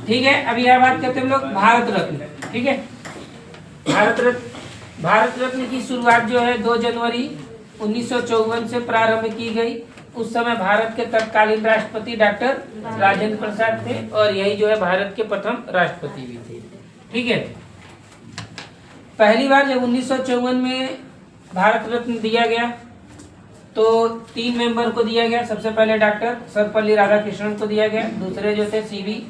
ठीक है, अभी यह बात करते हैं हम लोग भारत रत्न। ठीक है, भारत रत्न की शुरुआत जो है 2 जनवरी 1954 से प्रारंभ की गई। उस समय भारत के तत्कालीन राष्ट्रपति डॉक्टर राजेंद्र प्रसाद थे और यही जो है भारत के प्रथम राष्ट्रपति भी थे। ठीक है, पहली बार जब 1954 में भारत रत्न दिया गया तो 3 मेंबर को दिया गया। सबसे पहले डॉक्टर सर्वपल्ली राधाकृष्णन को दिया गया, दूसरे जो थे सीवी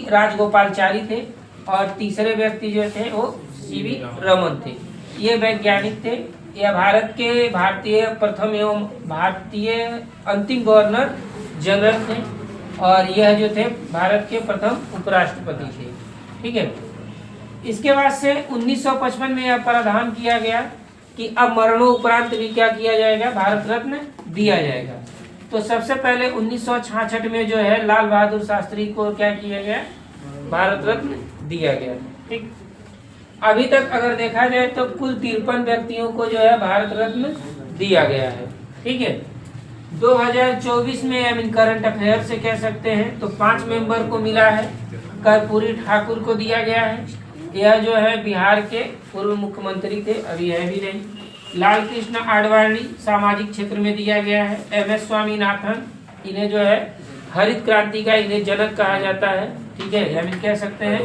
राजगोपालचारी थे और तीसरे व्यक्ति जो थे वो सीवी रमन थे। ये वैज्ञानिक थे। यह भारत के भारतीय प्रथम एवं भारतीय अंतिम गवर्नर जनरल थे और यह जो थे भारत के प्रथम उपराष्ट्रपति थे। ठीक है, इसके बाद से 1955 में यह प्रावधान किया गया कि अब मरणोपरांत भी क्या किया जाएगा, भारत रत्न दिया जाएगा। तो सबसे पहले 1966 में जो है लाल बहादुर शास्त्री को क्या किया गया, भारत रत्न दिया गया। ठीक, अभी तक अगर देखा जाए तो कुल 53 व्यक्तियों को जो है भारत रत्न दिया गया है। ठीक है, 2024 में आई मीन करंट अफेयर से कह सकते हैं तो 5 मेंबर को मिला है। कर्पूरी ठाकुर को दिया गया है, यह जो है बिहार के पूर्व मुख्यमंत्री थे, अभी है भी नहीं। लाल कृष्ण आडवाणी सामाजिक क्षेत्र में दिया गया है। MS स्वामीनाथन, इन्हें जो है हरित क्रांति का इन्हें जनक कहा जाता है। ठीक है, या कह सकते हैं।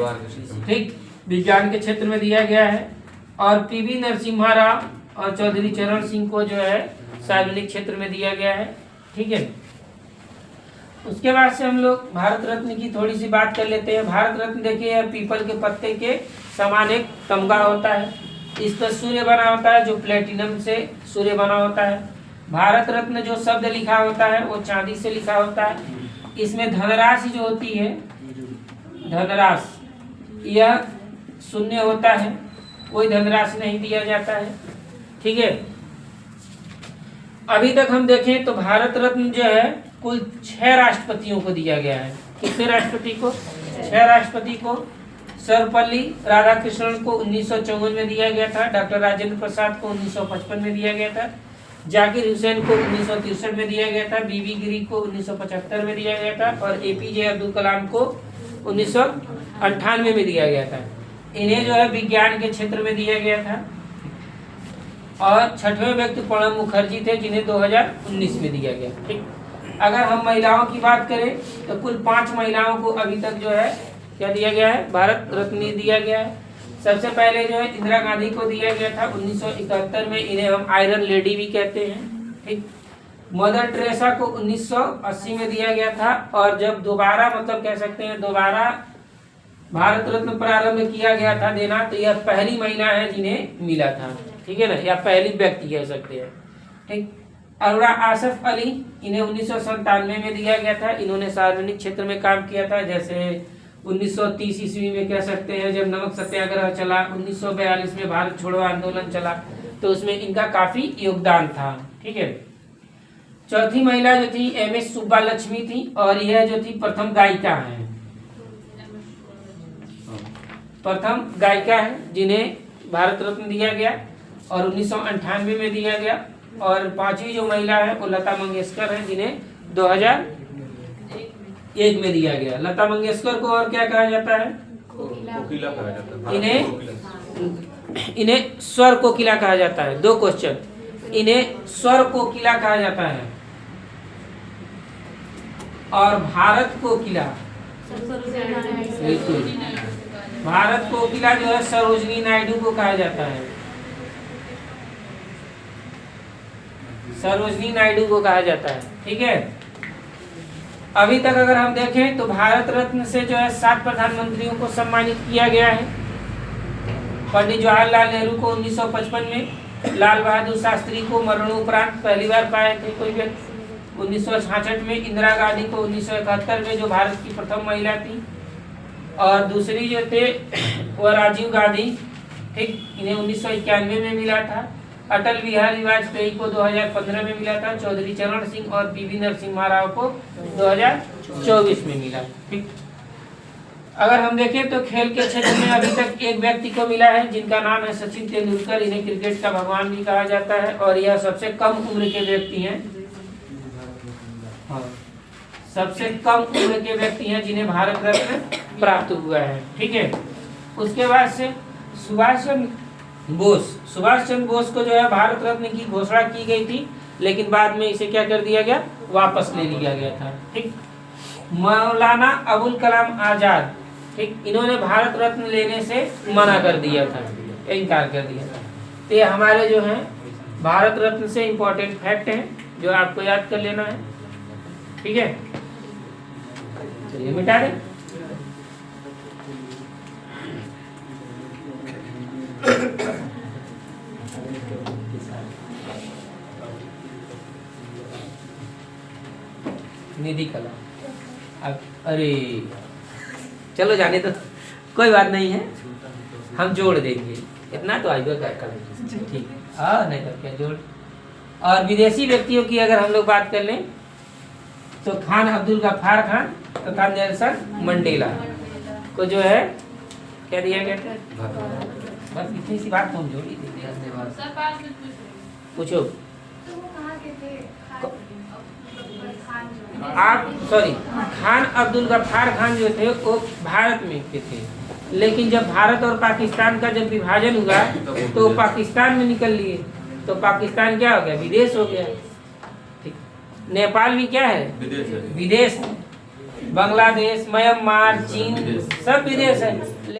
ठीक, विज्ञान के क्षेत्र में दिया गया है। और PV नरसिम्हा राव और चौधरी चरण सिंह को जो है सार्वजनिक क्षेत्र में दिया गया है। ठीक है, उसके बाद से हम लोग भारत रत्न की थोड़ी सी बात कर लेते हैं। भारत रत्न देखिए पीपल के पत्ते के समान एक तमगा होता है, इस पर सूर्य बना होता है जो प्लेटिनम से सूर्य बना होता है। भारत रत्न जो शब्द लिखा होता है वो चांदी से लिखा होता है। इसमें धनराशि जो होती है, धनराशि, यह शून्य होता है, कोई धनराशि नहीं दिया जाता है। ठीक है, अभी तक हम देखें तो भारत रत्न जो है कुल 6 राष्ट्रपतियों को दिया गया है। कितने राष्ट्रपति को? 6 राष्ट्रपति को। सर्वपल्ली राधाकृष्णन को 1954 में दिया गया था, डॉक्टर राजेंद्र प्रसाद को 1955 में दिया गया था, जाकिर हुसैन को 1963 में दिया गया था, BB गिरी को 1975 में दिया गया था और APJ अब्दुल कलाम को 1998 में दिया गया था। इन्हें जो है विज्ञान के क्षेत्र में दिया गया था। और 6वें व्यक्ति प्रणब मुखर्जी थे जिन्हें 2019 में दिया गया। ठीक, अगर हम महिलाओं की बात करें तो कुल 5 महिलाओं को अभी तक जो है क्या दिया गया है, भारत रत्न दिया गया है। सबसे पहले जो है इंदिरा गांधी को दिया गया था 1971 में, इन्हें हम आयरन लेडी भी कहते हैं। ठीक, मदर टेरेसा को 1980 में दिया गया था और जब दोबारा मतलब कह सकते हैं दोबारा भारत रत्न प्रारंभ किया गया था देना, तो यह पहली महिला है जिन्हें मिला था। ठीक है ना, या पहली व्यक्ति कह सकते हैं। ठीक, अरोड़ा आसफ अली, इन्हें 1997 में दिया गया था। इन्होंने सार्वजनिक क्षेत्र में काम किया था, जैसे 1930 ईस्वी में कह सकते हैं जब नमक सत्याग्रह चला, 1942 में भारत छोड़ो आंदोलन चला, तो उसमें इनका काफी योगदान था। ठीक है, चौथी महिला जो थी MS सुब्बालक्ष्मी थी और यह जो थी प्रथम गायिका है, प्रथम गायिका है जिन्हें भारत रत्न दिया गया और 1998 में दिया गया। और 5वीं जो महिला है वो लता मंगेशकर है जिन्हें 2001 में दिया गया। लता मंगेशकर को और क्या कहा जाता है? कोकिला कहा जाता है। इन्हें स्वर कोकिला कहा जाता है। 2 क्वेश्चन, इन्हें स्वर कोकिला कहा जाता है और भारत कोकिला, बिल्कुल, भारत कोकिला जो है सरोजिनी नायडू को कहा जाता है, सरोजिनी नायडू को कहा जाता है। ठीक है, अभी तक अगर हम देखें तो भारत रत्न से जो है 7 प्रधानमंत्रियों को सम्मानित किया गया है। पंडित जवाहरलाल नेहरू को 1955 में, लाल बहादुर शास्त्री को मरणोपरांत पहली बार पाए थे कोई व्यक्ति 1966 में, इंदिरा गांधी को 1971 में जो भारत की प्रथम महिला थी, और दूसरी जो थे वह राजीव गांधी। ठीक, इन्हें 1991 में मिला था। अटल बिहारी वाजपेयी को 2015 में मिला था। चौधरी चरण सिंह और PV नरसिम्हा राव को 2024 में मिला। ठीक, अगर हम देखें तो खेल के क्षेत्र में अभी तक एक व्यक्ति को मिला है जिनका नाम है सचिन तेंदुलकर। इन्हें क्रिकेट का भगवान भी कहा जाता है और यह सबसे कम उम्र के व्यक्ति हैं। हाँ, सबसे कम उम्र के व्यक्ति हैं जिन्हें भारत रत्न प्राप्त हुआ है। ठीक है, उसके बाद से सुभाष चंद्र बोस को जो है भारत रत्न की घोषणा की गई थी, लेकिन बाद में इसे क्या कर दिया गया, वापस ले लिया गया था। ठीक, मौलाना अबुल कलाम आजाद, ठीक, इन्होंने भारत रत्न लेने से मना कर दिया था, इनकार कर दिया था। तो ये हमारे जो हैं भारत रत्न से इम्पोर्टेंट फैक्ट हैं जो आपको याद कर लेना है। ठीक है, चलिए मिटा दें। निधि कला, अब अरे चलो जाने तो कोई बात नहीं है, हम जोड़ देंगे, इतना तो आएगा क्या करें। ठीक है, नहीं तो क्या जोड़। और विदेशी व्यक्तियों की अगर हम लोग बात कर लें तो खान अब्दुल गफ्फार खान तथा नेल्सन मंडेला को जो है क्या दिया गया था, बस इतनी सी बात तो हम जोड़ ही देते। पूछो आप, सॉरी, खान अब्दुल गफ्फार खान जो थे वो भारत में के थे, लेकिन जब भारत और पाकिस्तान का जब विभाजन हुआ तो पाकिस्तान में निकल लिए, तो पाकिस्तान क्या हो गया, विदेश हो गया। ठीक, नेपाल भी क्या है, विदेश, बांग्लादेश, म्यांमार, चीन सब विदेश है।